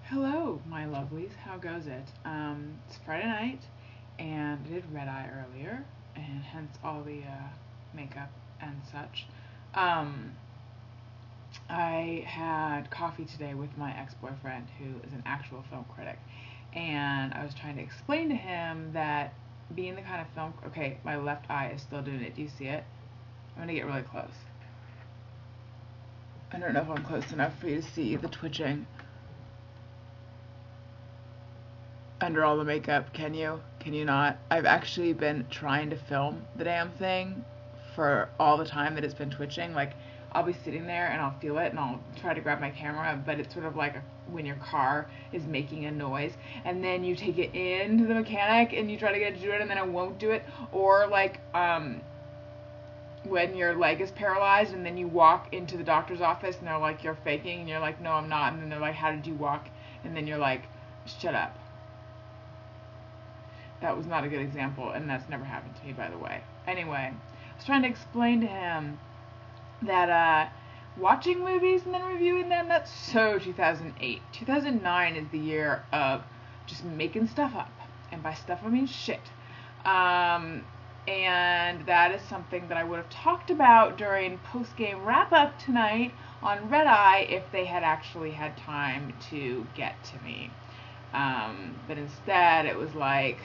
Hello, my lovelies. How goes it? It's Friday night, and I did red eye earlier, and hence all the makeup and such. Um, I had coffee today with my ex-boyfriend, who is an actual film critic, and I was trying to explain to him that being the kind of film. Okay, my left eye is still doing it. Do you see it? I'm gonna get really close. I don't know if I'm close enough for you to see the twitching under all the makeup. Can you? Can you not? I've actually been trying to film the damn thing for all the time that it's been twitching. Like, I'll be sitting there and I'll feel it and I'll try to grab my camera, but it's sort of like when your car is making a noise and then you take it into the mechanic and you try to get it to do it and then it won't do it. Or like when your leg is paralyzed and then you walk into the doctor's office and they're like, you're faking, and you're like, no, I'm not. And then they're like, how did you walk? And then you're like, shut up. That was not a good example, and that's never happened to me, by the way. Anyway, I was trying to explain to him that watching movies and then reviewing them, that's so 2008. 2009 is the year of just making stuff up. And by stuff, I mean shit. And that is something that I would have talked about during post-game wrap-up tonight on Red Eye if they had actually had time to get to me. But instead, it was like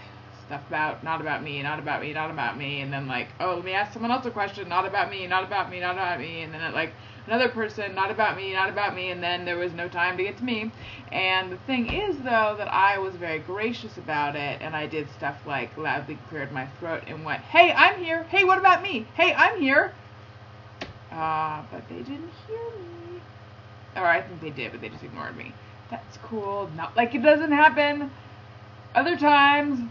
stuff about, not about me, not about me, not about me, and then like, oh, let me ask someone else a question, not about me, not about me, not about me, and then it, like another person, not about me, not about me, and then there was no time to get to me. And the thing is, though, that I was very gracious about it, and I did stuff like loudly cleared my throat and went, hey, I'm here, hey, what about me, hey, I'm here, but they didn't hear me, or I think they did, but they just ignored me. That's cool, not like it doesn't happen other times.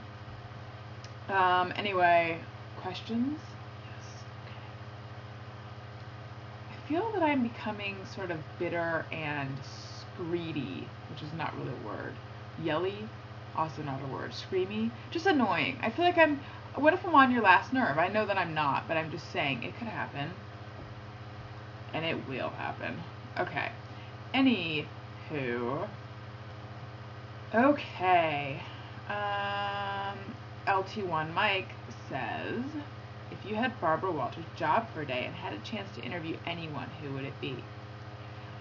Anyway, questions? Yes. Okay. I feel that I'm becoming sort of bitter and screedy, which is not really a word. Yelly, also not a word. Screamy, just annoying. I feel like what if I'm on your last nerve? I know that I'm not, but I'm just saying it could happen. And it will happen. Okay. Anywho. Okay. LT1 Mike says, if you had Barbara Walters' job for a day and had a chance to interview anyone, who would it be?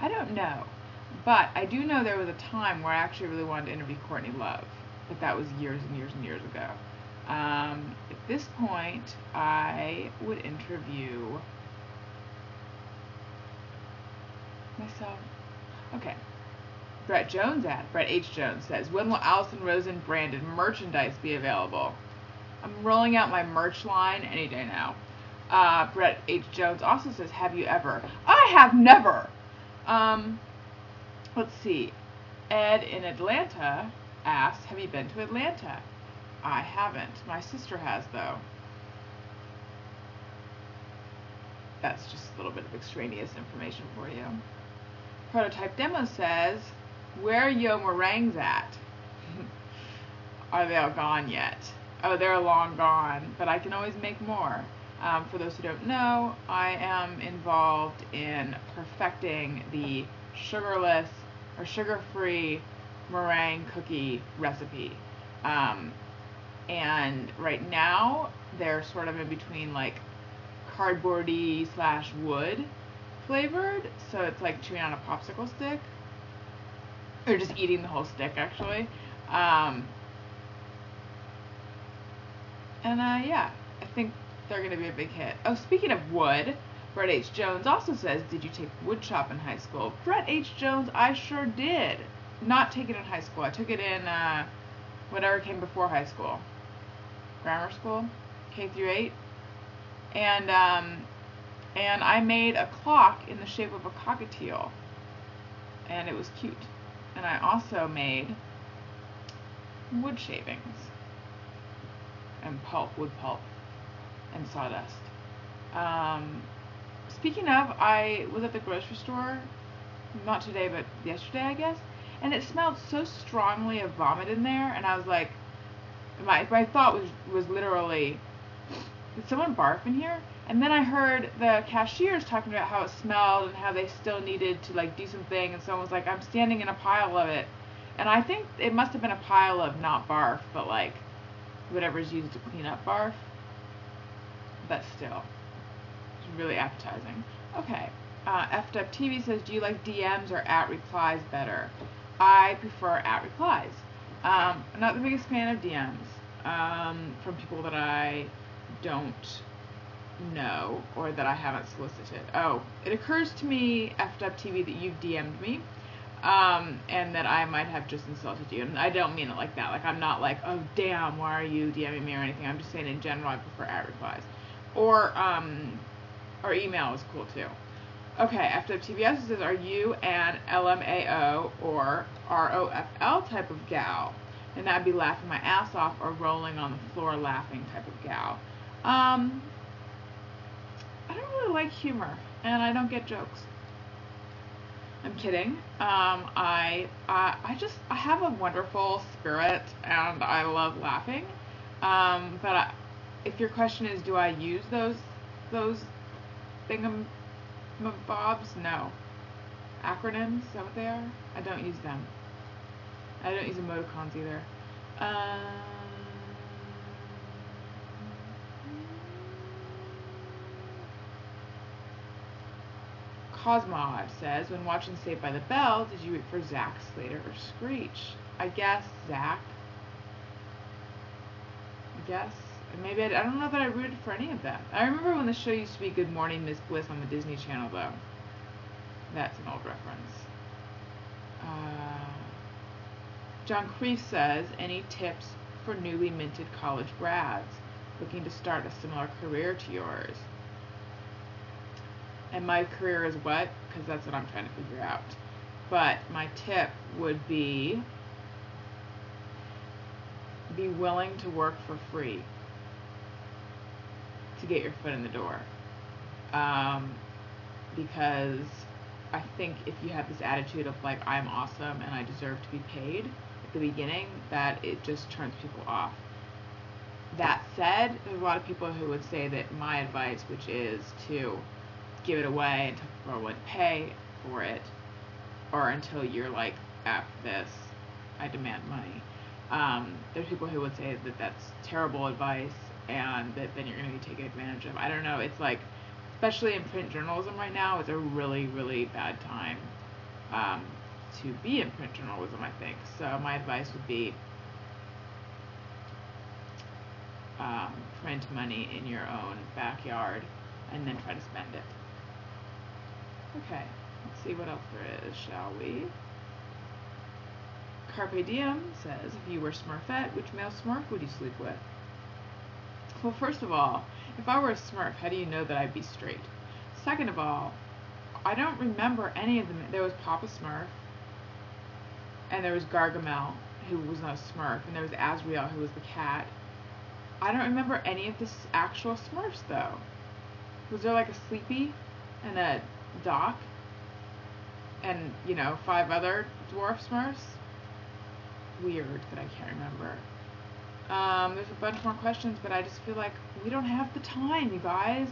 I don't know, but I do know there was a time where I actually really wanted to interview Courtney Love, but that was years and years and years ago. At this point, I would interview myself. Okay. Brett H. Jones says, when will Alison Rosen branded merchandise be available? I'm rolling out my merch line any day now. Brett H. Jones also says, have you ever? I have never. Let's see. Ed in Atlanta asks, have you been to Atlanta? I haven't. My sister has, though. That's just a little bit of extraneous information for you. Prototype Demo says, where are Yo Meringues at? Are they all gone yet? Oh, they're long gone, but I can always make more. For those who don't know, I am involved in perfecting the sugarless or sugar-free meringue cookie recipe. And right now, they're sort of in between like cardboardy / wood flavored, so it's like chewing on a popsicle stick. Or just eating the whole stick, actually. Yeah, I think they're going to be a big hit. Oh, speaking of wood, Brett H. Jones also says, did you take wood shop in high school? Brett H. Jones, I sure did. Not take it in high school. I took it in whatever came before high school. Grammar school, K through 8. And I made a clock in the shape of a cockatiel. And it was cute. And I also made wood shavings and wood pulp and sawdust. Speaking of, I was at the grocery store, not today, but yesterday, I guess, and it smelled so strongly of vomit in there, and I was like, my thought was literally, did someone barf in here? And then I heard the cashiers talking about how it smelled and how they still needed to like do something, and someone was like, I'm standing in a pile of it. And I think it must have been a pile of not barf, but like whatever's used to clean up barf. But still, it's really appetizing. Okay. Effed Up TV says, do you like DMs or at replies better? I prefer at replies. I'm not the biggest fan of DMs from people that I don't know or that I haven't solicited. Oh, it occurs to me, Effed Up TV, that you've DM'd me and that I might have just insulted you. And I don't mean it like that. Like, I'm not like, oh, damn, why are you DMing me or anything. I'm just saying in general I prefer at replies. Or email is cool too. Okay, after TBS says, are you an LMAO or ROFL type of gal? And that'd be laughing my ass off or rolling on the floor laughing type of gal. I don't really like humor, and I don't get jokes. I'm kidding. I have a wonderful spirit, and I love laughing. But if your question is, do I use those thingamabobs? No. Acronyms, is that what they are? I don't use them. I don't use emoticons either. Cosmod says, when watching Saved by the Bell, did you root for Zack, Slater, or Screech? I guess Zack. Maybe I don't know that I rooted for any of them. I remember when the show used to be Good Morning Miss Bliss on the Disney Channel, though. That's an old reference. John Creef says, any tips for newly minted college grads looking to start a similar career to yours? And my career is what? Because that's what I'm trying to figure out. But my tip would be willing to work for free to get your foot in the door. Because I think if you have this attitude of like, I'm awesome and I deserve to be paid at the beginning, that it just turns people off. That said, there's a lot of people who would say that my advice, which is to give it away until people are willing to pay for it, or until you're like, F this, I demand money. There's people who would say that that's terrible advice and that then you're going to be taken advantage of. I don't know. It's like, especially in print journalism right now, it's a really, really bad time to be in print journalism, I think. So my advice would be print money in your own backyard and then try to spend it. Okay, let's see what else there is, shall we? Carpe Diem says, if you were Smurfette, which male Smurf would you sleep with? Well, first of all, if I were a Smurf, how do you know that I'd be straight? Second of all, I don't remember any of them. There was Papa Smurf, and there was Gargamel, who was not a Smurf, and there was Azrael, who was the cat. I don't remember any of the actual Smurfs, though. Was there like a Sleepy and a Doc and, 5 other dwarf Smurfs? Weird that I can't remember. There's a bunch more questions, but I just feel like we don't have the time, you guys.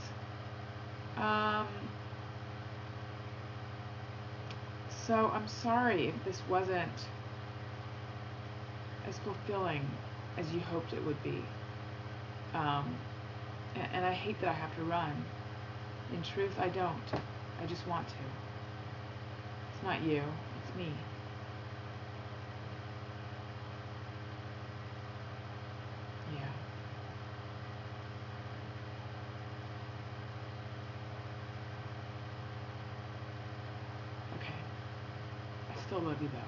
So I'm sorry if this wasn't as fulfilling as you hoped it would be. And I hate that I have to run. In truth, I don't. I just want to. It's not you, it's me. Yeah. Okay. I still love you though.